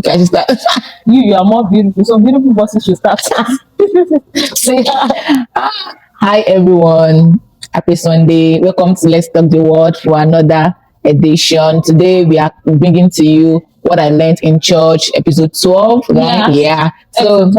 Okay, I should start. You are more beautiful. So beautiful bosses should start. Say, hi everyone. Happy Sunday. Welcome to Let's Talk the Word for another edition. Today we are bringing to you what I learned in church, episode 12. Right? Yeah. So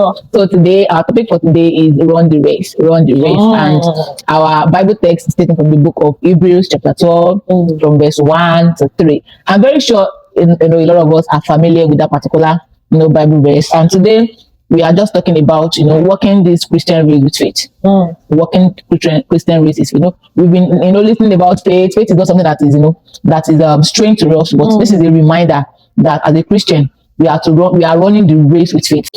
today our topic for today is run the race. Run the race. And our Bible text is taken from the book of Hebrews, chapter 12, from verse 1 to 3. I'm very sure a lot of us are familiar with that particular Bible verse. And today we are just talking about walking this Christian race with faith. Walking Christian races. We've been listening about faith. Faith is not something that is strange to us, but this is a reminder that as a Christian we are running the race with faith.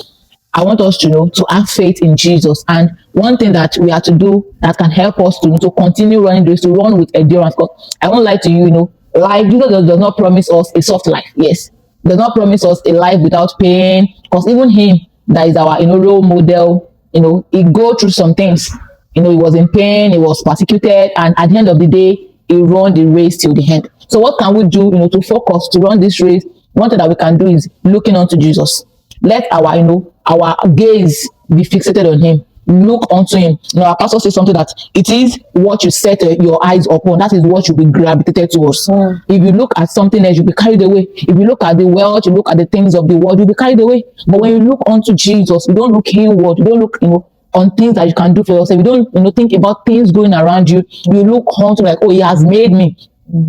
I want us to have faith in Jesus. And one thing that we have to do that can help us to continue running the race, to run with endurance. Because I won't lie to you, life, Jesus does not promise us a soft life. Yes. Does not promise us a life without pain. Because even him, that is our role model, he go through some things. He was in pain, he was persecuted, and at the end of the day, he ran the race till the end. So what can we do, to focus, to run this race? One thing that we can do is looking unto Jesus. Let our gaze be fixated on him. Look unto him. Our pastor says something that it is what you set your eyes upon. That is what you'll be gravitated towards. If you look at something else, you'll be carried away. If you look at the world, you look at the things of the world, you'll be carried away. But when you look unto Jesus, you don't look inward. You don't look, on things that you can do for yourself. You don't, think about things going around you. You look unto he has made me.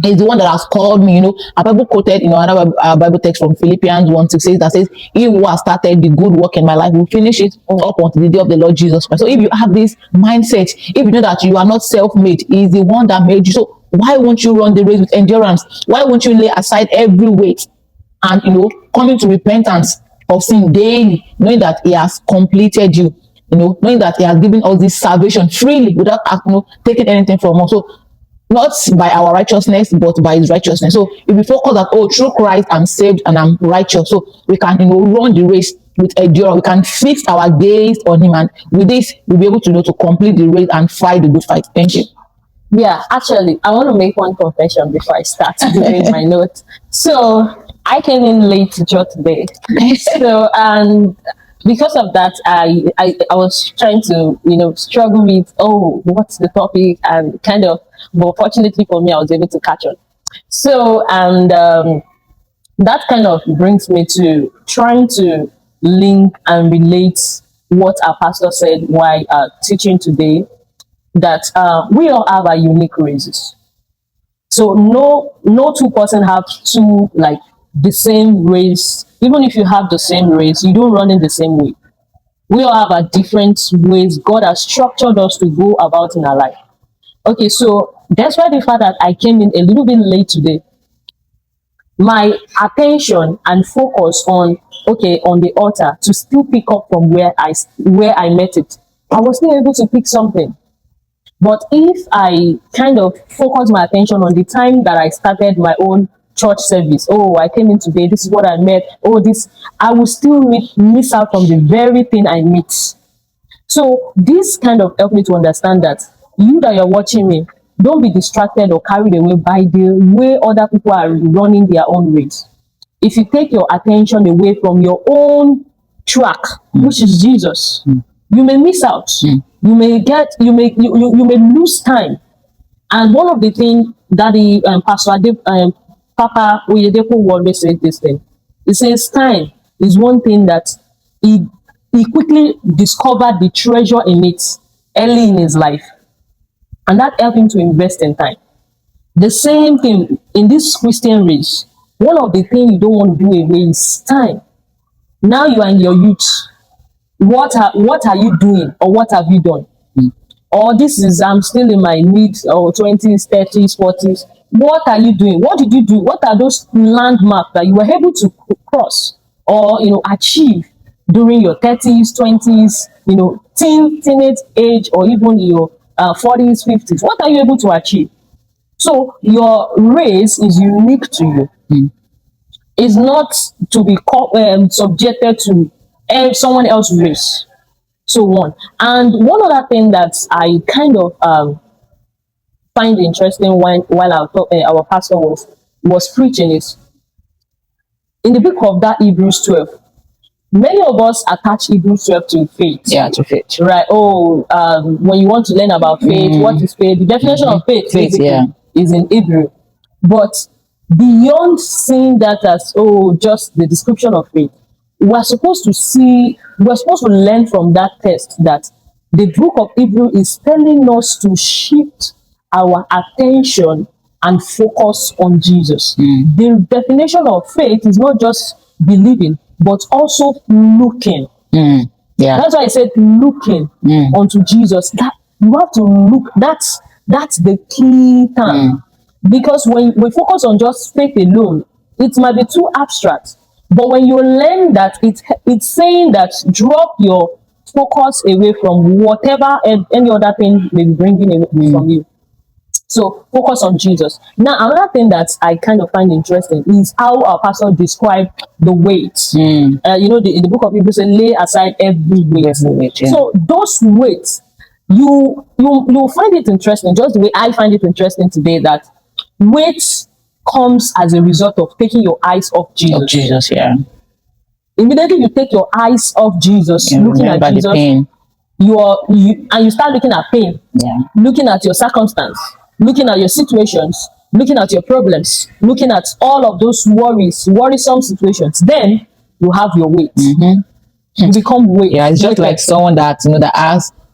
He's the one that has called me. A Bible quoted, another Bible text from Philippians 1:6 that says, "He who has started the good work in my life will finish it up until the day of the Lord Jesus Christ." So if you have this mindset, if you know that you are not self-made, He is the one that made you. So why won't you run the race with endurance? Why won't you lay aside every weight and come into repentance of sin daily, knowing that He has completed you, knowing that He has given us this salvation freely without taking anything from us. So not by our righteousness, but by His righteousness. So if we focus that, through Christ I'm saved and I'm righteous, so we can run the race with endurance. We can fix our gaze on Him, and with this we'll be able to complete the race and fight the good fight. Thank you. Yeah, actually, I want to make one confession before I start doing my notes. So I came in late to church today. So and because of that, I was trying to struggle with what's the topic, and kind of, but fortunately for me I was able to catch on. So and that kind of brings me to trying to link and relate what our pastor said while teaching today, that we all have our unique races. So no two person have two the same race. Even if you have the same race, you don't run in the same way. We all have our different ways God has structured us to go about in our life. Okay, so that's why the fact that I came in a little bit late today, my attention and focus on the altar to still pick up from where I met it. I was still able to pick something. But if I kind of focus my attention on the time that I started my own church service, I came in today, this is what I met, I will still miss out on the very thing I meet. So this kind of helped me to understand that you that you're watching me, don't be distracted or carried away by the way other people are running their own race. If you take your attention away from your own track, which is Jesus, you may miss out. You may lose time. And one of the things that the Papa Oyedepo always says this thing. He says time is one thing that he quickly discovered the treasure in it early in his life. And that helped him to invest in time. The same thing in this Christian race. One of the things you don't want to do away is time. Now you are in your youth. What are you doing, or what have you done? Or I'm still in my mid or 20s, 30s, 40s. What are you doing? What did you do? What are those landmarks that you were able to cross or achieve during your 30s, 20s, teenage age, or even your 40s, 50s? What are you able to achieve? So your race is unique to you. It's not to be subjected to someone else's race. So on. And one other thing that I kind of find interesting while our pastor was preaching is in the book of that Hebrews 12, many of us attach Hebrews 12 to faith. Yeah, to faith. Right. Oh, when you want to learn about faith, what is faith? The definition of faith, Faith, basically, yeah. is in Hebrew. But beyond seeing that as just the description of faith, we're supposed to learn from that text that the book of Hebrew is telling us to shift our attention and focus on Jesus. The definition of faith is not just believing, but also looking. Yeah. That's why I said looking unto Jesus. That you have to look. That's the key term. Because when we focus on just faith alone, it might be too abstract. But when you learn that it's saying that drop your focus away from whatever and any other thing may be bringing away from you. So focus on Jesus. Now, another thing that I kind of find interesting is how our pastor described the weight. In the book of Hebrews, say, lay aside every weight. Yeah. So those weights, you find it interesting, just the way I find it interesting today, that weight comes as a result of taking your eyes off Jesus. Of Jesus, yeah. Immediately you take your eyes off Jesus, Yeah, looking at remember the Jesus, pain. you start looking at pain, Yeah. looking at your circumstance, looking at your situations, looking at your problems, looking at all of those worrisome situations. Then you have your weight. You become weight. Yeah, it's just weighted. like someone that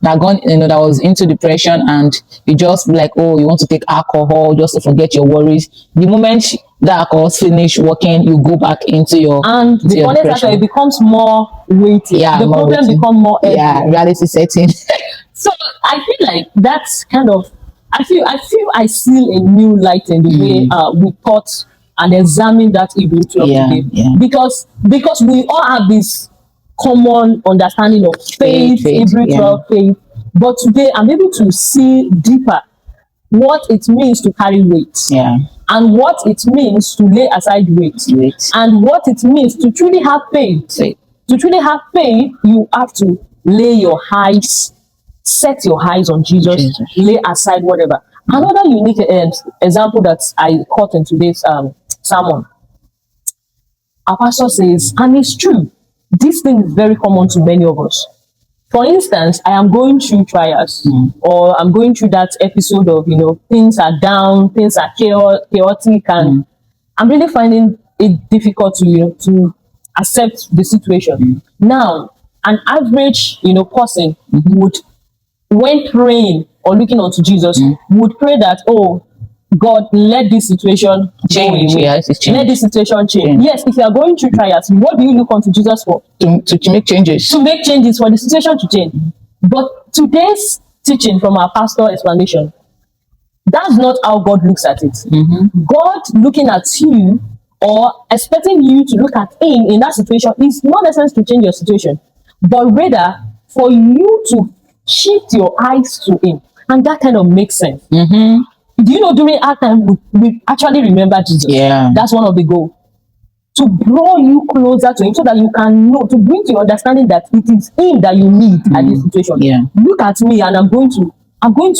that was into depression, and you just like, oh, you want to take alcohol just to forget your worries. The moment the alcohol's finished working, you go back into your And into the your honest answer, depression. it becomes more weighty. Yeah, The more problem weighty. becomes more heavy. Yeah, reality setting. So I feel like that's kind of I see a new light in the way we thought and examine that Hebrew 12 today. Yeah. Because we all have this common understanding of faith, Hebrew 12 faith. But today I'm able to see deeper what it means to carry weight. Yeah. And what it means to lay aside weight. And what it means to truly have faith. To truly have faith, you have to set your eyes on Jesus, lay aside whatever. Another unique example that I caught in today's sermon, our pastor says, and it's true, this thing is very common to many of us. For instance, I am going through trials, or I'm going through that episode of, things are down, things are chaotic, and I'm really finding it difficult to accept the situation. Now, an average, person would, when praying or looking unto Jesus, would pray that, oh, God, let this situation change. Let this situation change. Yes, if you are going through trials, what do you look unto Jesus for? To make changes. To make changes, for the situation to change. But today's teaching from our pastor explanation, that's not how God looks at it. God looking at you or expecting you to look at him in that situation is not necessary to change your situation, but rather for you to shift your eyes to him. And that kind of makes sense. Do you know, during our time, we actually remember Jesus? Yeah. That's one of the goals. To draw you closer to him so that you can know, to bring to your understanding that it is him that you need at this situation. Yeah. Look at me and I'm going to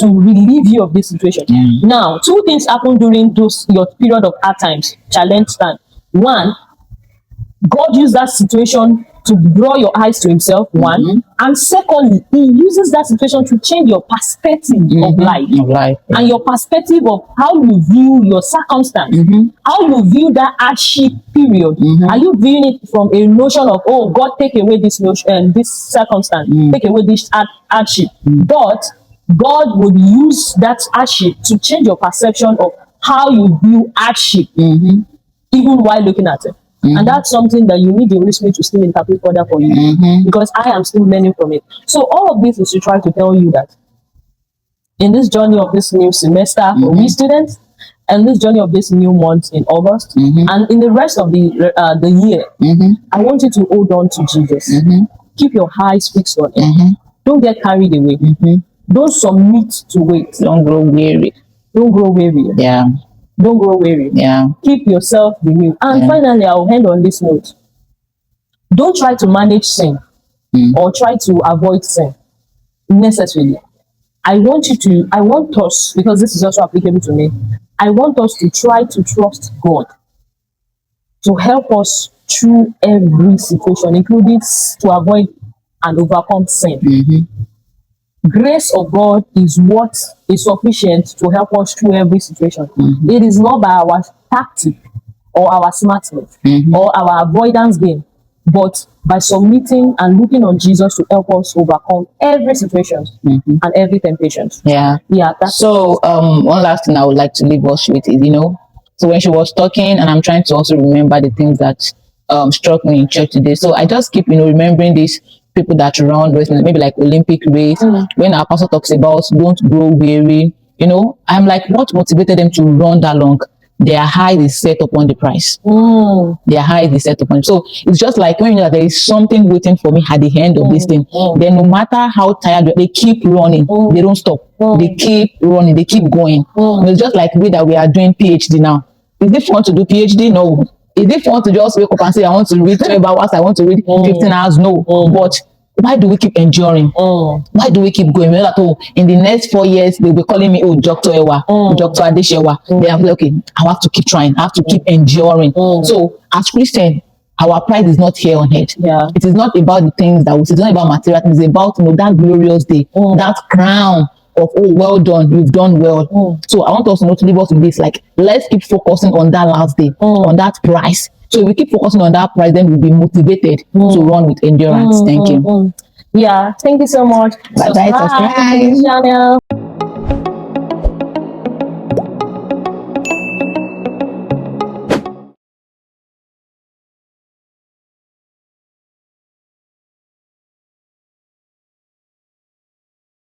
relieve you of this situation. Now, two things happen during your period of hard times, challenge time. One, God used that situation to draw your eyes to himself, one. And secondly, he uses that situation to change your perspective of life. And your perspective of how you view your circumstance, how you view that hardship period. Are you viewing it from a notion of, oh, God, take away this notion, this circumstance, take away this hardship. But God would use that hardship to change your perception of how you view hardship, even while looking at it. And that's something that you need the Holy Spirit to still interpret further for you, because I am still learning from it. So all of this is to try to tell you that in this journey of this new semester for we students, and this journey of this new month in August, and in the rest of the year, I want you to hold on to Jesus. Keep your eyes fixed on him. Don't get carried away. Don't submit to wait. Don't grow weary. Don't grow weary. Yeah. Don't grow weary. Yeah. Keep yourself renewed. And finally, I'll end on this note. Don't try to manage sin or try to avoid sin necessarily. I want us, because this is also applicable to me, I want us to try to trust God to help us through every situation, including to avoid and overcome sin. Grace of God is what is sufficient to help us through every situation. It is not by our tactic or our smartness or our avoidance game, but by submitting and looking on Jesus to help us overcome every situation and every temptation. Yeah. That's So one last thing I would like to leave us with is, so when she was talking, and I'm trying to also remember the things that struck me in church today. So I just keep, remembering these people that run wrestling, maybe like Olympic race. When our pastor talks about don't grow weary, I'm like, what motivated them to run that long? Their height is set upon the prize. Their height is set upon. So it's just like when you know that there is something waiting for me at the end of this thing. Then no matter how tired they keep running, they don't stop. They keep running, they keep going. It's just like we that we are doing PhD now. Is it fun to do PhD? No. Is it fun to just wake up and say I want to read 12 hours, I want to read 15 hours? No. But why do we keep enduring? Why do we keep going? We know that, in the next 4 years, they'll be calling me, Dr. Ewa, Dr. Adeshewa. They are like, okay, I have to keep trying. I have to keep enduring. So as Christian, our pride is not here on earth. It is not about the things that we see. It's not about material things. It's about, that glorious day, that crown of, well done, you've done well. So I want us to leave us with this, like, let's keep focusing on that last day, on that prize. So if we keep focusing on that prize, then we'll be motivated to run with endurance. Thank you. Thank you so much. Bye-bye. Subscribe. Channel.